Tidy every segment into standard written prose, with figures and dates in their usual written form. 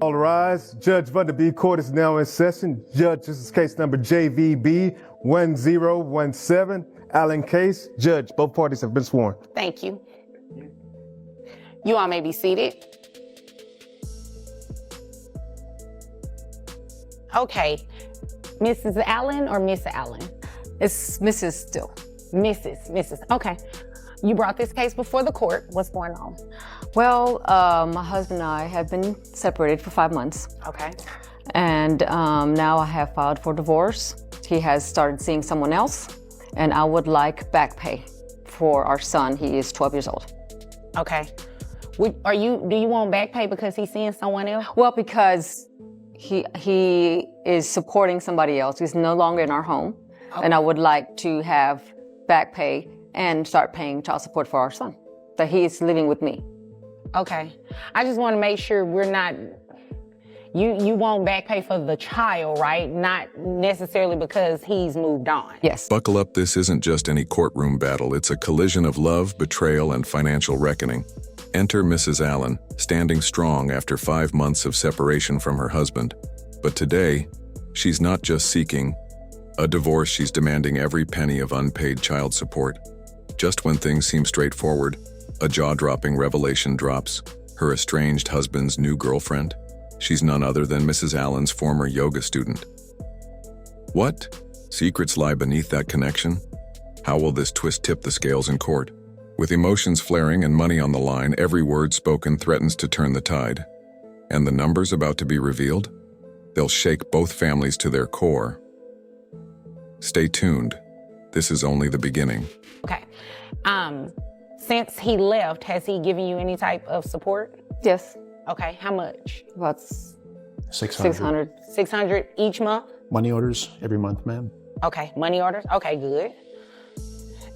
All rise. Judge Vanderbeek Court is now in session. Judge, this is case number JVB 1017, Allen case. Judge, both parties have been sworn. Thank you. You all may be seated. Okay, Mrs. Allen or Miss Allen? It's Mrs. still. Mrs. Okay. You brought this case before the court. What's going on? Well, my husband and I have been separated for 5 months. Okay. And now I have filed for divorce. He has started seeing someone else, and I would like back pay for our son. He is 12 years old. Okay. Do you want back pay because he's seeing someone else? Well, because he is supporting somebody else. He's no longer in our home. Okay. And I would like to have back pay and start paying child support for our son, that he is living with me. Okay. I just want to make sure we're not, you want back pay for the child, right? Not necessarily because he's moved on. Yes. Buckle up, this isn't just any courtroom battle. It's a collision of love, betrayal, and financial reckoning. Enter Mrs. Allen, standing strong after 5 months of separation from her husband. But today, she's not just seeking a divorce, she's demanding every penny of unpaid child support. Just when things seem straightforward, a jaw-dropping revelation drops. Her estranged husband's new girlfriend? She's none other than Mrs. Allen's former yoga student. What? Secrets lie beneath that connection? How will this twist tip the scales in court? With emotions flaring and money on the line, every word spoken threatens to turn the tide. And the numbers about to be revealed? They'll shake both families to their core. Stay tuned. This is only the beginning. Okay. Since he left, has he given you any type of support? Yes. Okay, how much? About 600. 600 each month? Money orders every month, ma'am. Okay, money orders? Okay, good.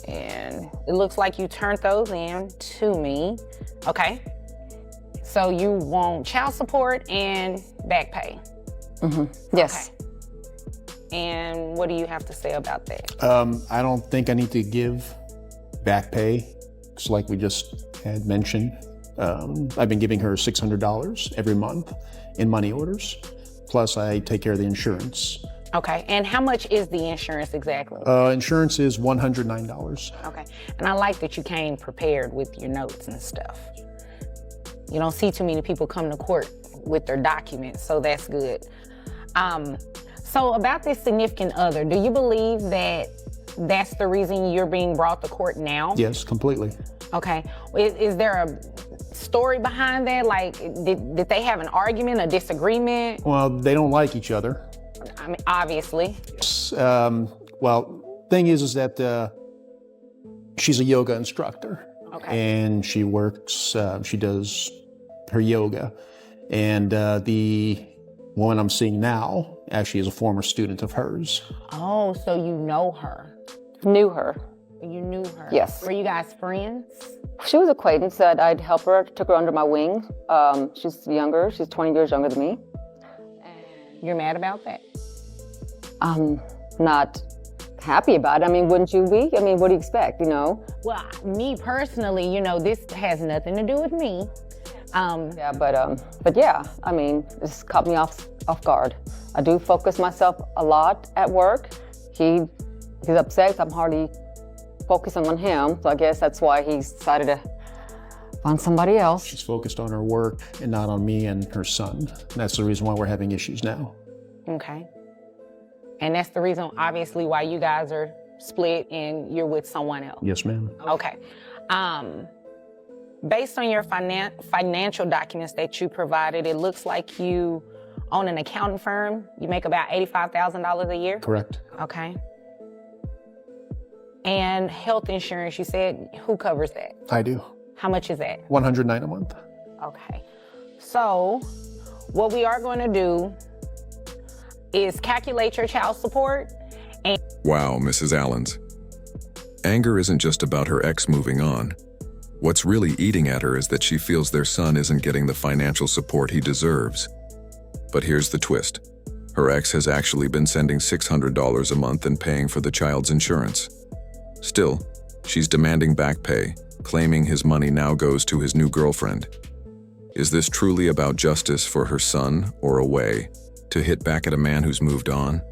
And it looks like you turned those in to me. Okay. So you want child support and back pay? Mm-hmm. Yes. Okay. And what do you have to say about that? I don't think I need to give back pay. It's like we just had mentioned. I've been giving her $600 every month in money orders. Plus I take care of the insurance. Okay, and how much is the insurance exactly? Insurance is $109. Okay, and I like that you came prepared with your notes and stuff. You don't see too many people come to court with their documents, so that's good. So about this significant other, do you believe that that's the reason you're being brought to court now? Yes, completely. Okay, is there a story behind that? Like, did they have an argument, a disagreement? Well, they don't like each other. I mean, obviously. Well, thing is that she's a yoga instructor. Okay. And she works, she does her yoga. And the woman I'm seeing now actually is a former student of hers. Oh, so you know her. Knew her. You knew her? Yes. Were you guys friends? She was acquaintance that I'd help her, took her under my wing. She's younger, she's 20 years younger than me. And you're mad about that? I'm not happy about it. I mean, wouldn't you be? I mean, what do you expect, you know? Well, me personally, you know, this has nothing to do with me. Yeah, but yeah, I mean, this caught me off guard. I do focus myself a lot at work. He's upset, so I'm hardly focusing on him. So I guess that's why he's decided to find somebody else. She's focused on her work and not on me and her son. And that's the reason why we're having issues now. Okay. And that's the reason, obviously, why you guys are split and you're with someone else? Yes, ma'am. Okay. Based on your financial documents that you provided, it looks like you own an accounting firm. You make about $85,000 a year? Correct. Okay. And health insurance, you said, who covers that? I do. How much is that? $109 a month. Okay. So what we are going to do is calculate your child support and... Wow, Mrs. Allen's. Anger isn't just about her ex moving on. What's really eating at her is that she feels their son isn't getting the financial support he deserves. But here's the twist. Her ex has actually been sending $600 a month and paying for the child's insurance. Still, she's demanding back pay, claiming his money now goes to his new girlfriend. Is this truly about justice for her son or a way to hit back at a man who's moved on?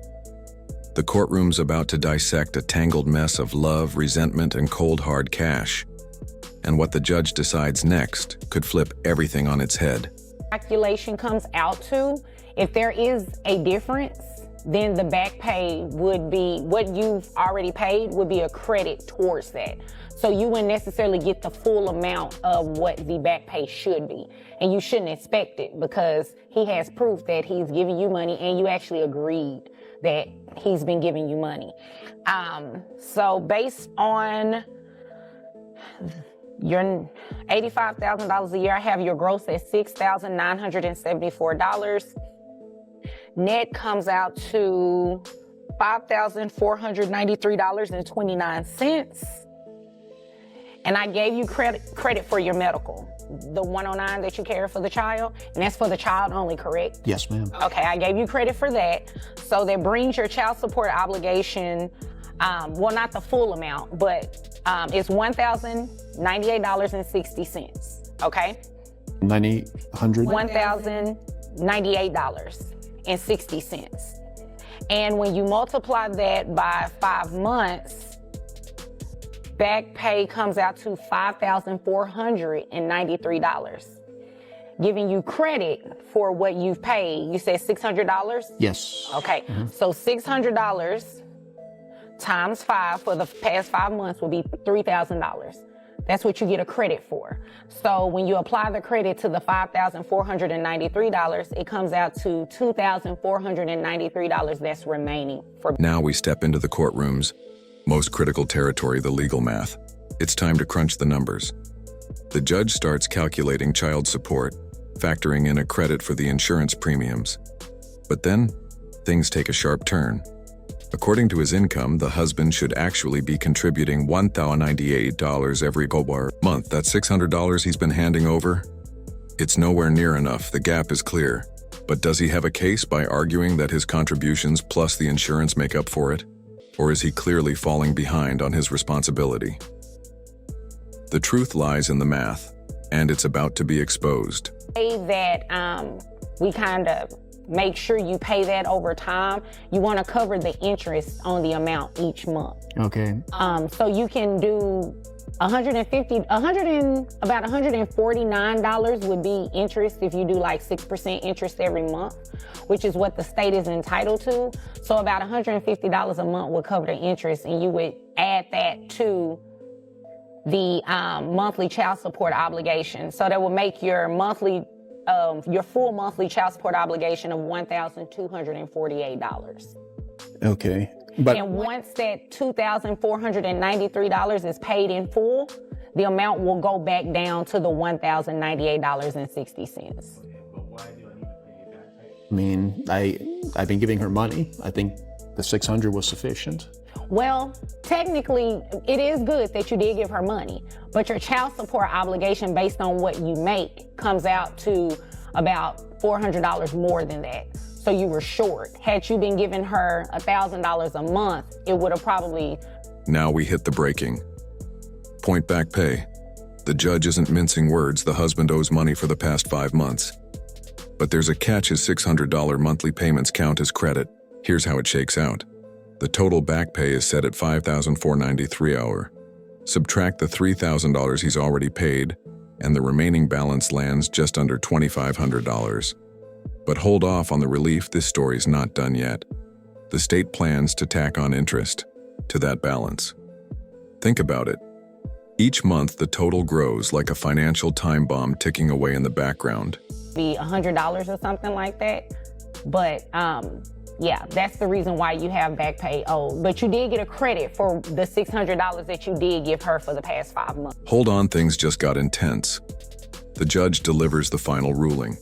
The courtroom's about to dissect a tangled mess of love, resentment, and cold hard cash. And what the judge decides next could flip everything on its head. Calculation comes out to, if there is a difference, then the back pay would be, what you've already paid would be a credit towards that. So you wouldn't necessarily get the full amount of what the back pay should be. And you shouldn't expect it because he has proof that he's giving you money and you actually agreed that he's been giving you money. So based on your $85,000 a year, I have your gross at $6,974. Net comes out to $5,493.29. And I gave you credit for your medical, the 109 that you carry for the child, and that's for the child only, correct? Yes, ma'am. Okay, I gave you credit for that. So that brings your child support obligation, well, not the full amount, but it's $1,098.60, okay? $1,098.60. And when you multiply that by 5 months, back pay comes out to $5,493, giving you credit for what you've paid. You said $600? Yes. Okay, so $600 times 5 for the past 5 months will be $3,000. That's what you get a credit for. So when you apply the credit to the $5,493, it comes out to $2,493 that's remaining for. Now we step into the courtroom's most critical territory, the legal math. It's time to crunch the numbers. The judge starts calculating child support, factoring in a credit for the insurance premiums. But then, things take a sharp turn. According to his income, the husband should actually be contributing $1,098 every month. That's $600 he's been handing over. It's nowhere near enough, the gap is clear. But does he have a case by arguing that his contributions plus the insurance make up for it? Or is he clearly falling behind on his responsibility? The truth lies in the math, and it's about to be exposed. That we kind of make sure you pay that over time. You want to cover the interest on the amount each month. Okay. So you can do about $149 would be interest if you do like 6% interest every month, which is what the state is entitled to. So about $150 a month would cover the interest, and you would add that to the monthly child support obligation. So that would make your full monthly child support obligation of $1,248. Okay. But And once that $2,493 is paid in full, the amount will go back down to the $1,098.60. I mean, I've been giving her money. I think the $600 was sufficient. Well, technically, it is good that you did give her money, but your child support obligation based on what you make comes out to about $400 more than that. So you were short. Had you been giving her $1,000 a month, it would have probably. Now we hit the breaking point: back pay. The judge isn't mincing words. The husband owes money for the past 5 months. But there's a catch: his $600 monthly payments count as credit. Here's how it shakes out. The total back pay is set at $5,493 hour. Subtract the $3,000 he's already paid, and the remaining balance lands just under $2,500. But hold off on the relief, this story's not done yet. The state plans to tack on interest to that balance. Think about it. Each month, the total grows like a financial time bomb ticking away in the background. Be $100 or something like that. But yeah, that's the reason why you have back pay owed. But you did get a credit for the $600 that you did give her for the past 5 months. Hold on, things just got intense. The judge delivers the final ruling.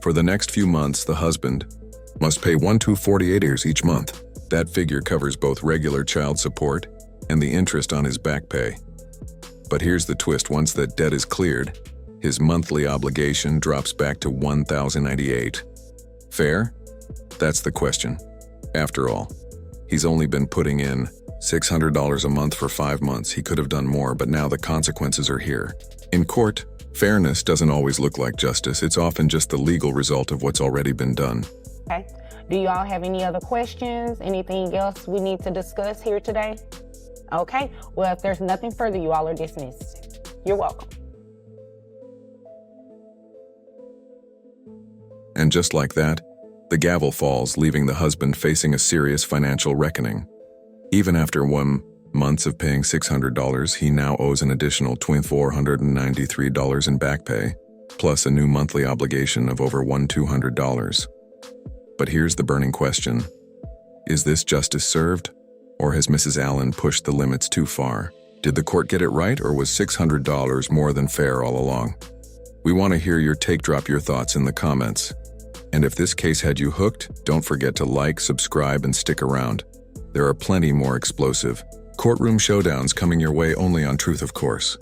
For the next few months, the husband must pay $1,248 each month. That figure covers both regular child support and the interest on his back pay. But here's the twist: once that debt is cleared, his monthly obligation drops back to $1,098. Fair? That's the question. After all, he's only been putting in $600 a month for 5 months. He could have done more, but now the consequences are here. In court, Fairness doesn't always look like justice. It's often just the legal result of what's already been done. Okay. Do you all have any other questions? Anything else we need to discuss here today? Okay. Well, if there's nothing further, you all are dismissed. You're welcome. And just like that, the gavel falls, leaving the husband facing a serious financial reckoning. Even after 1 month of paying $600, he now owes an additional $2,493 in back pay, plus a new monthly obligation of over $1,200. But here's the burning question. Is this justice served? Or has Mrs. Allen pushed the limits too far? Did the court get it right, or was $600 more than fair all along? We want to hear your take. Drop your thoughts in the comments. And if this case had you hooked, don't forget to like, subscribe, and stick around. There are plenty more explosive courtroom showdowns coming your way only on Truth, of course.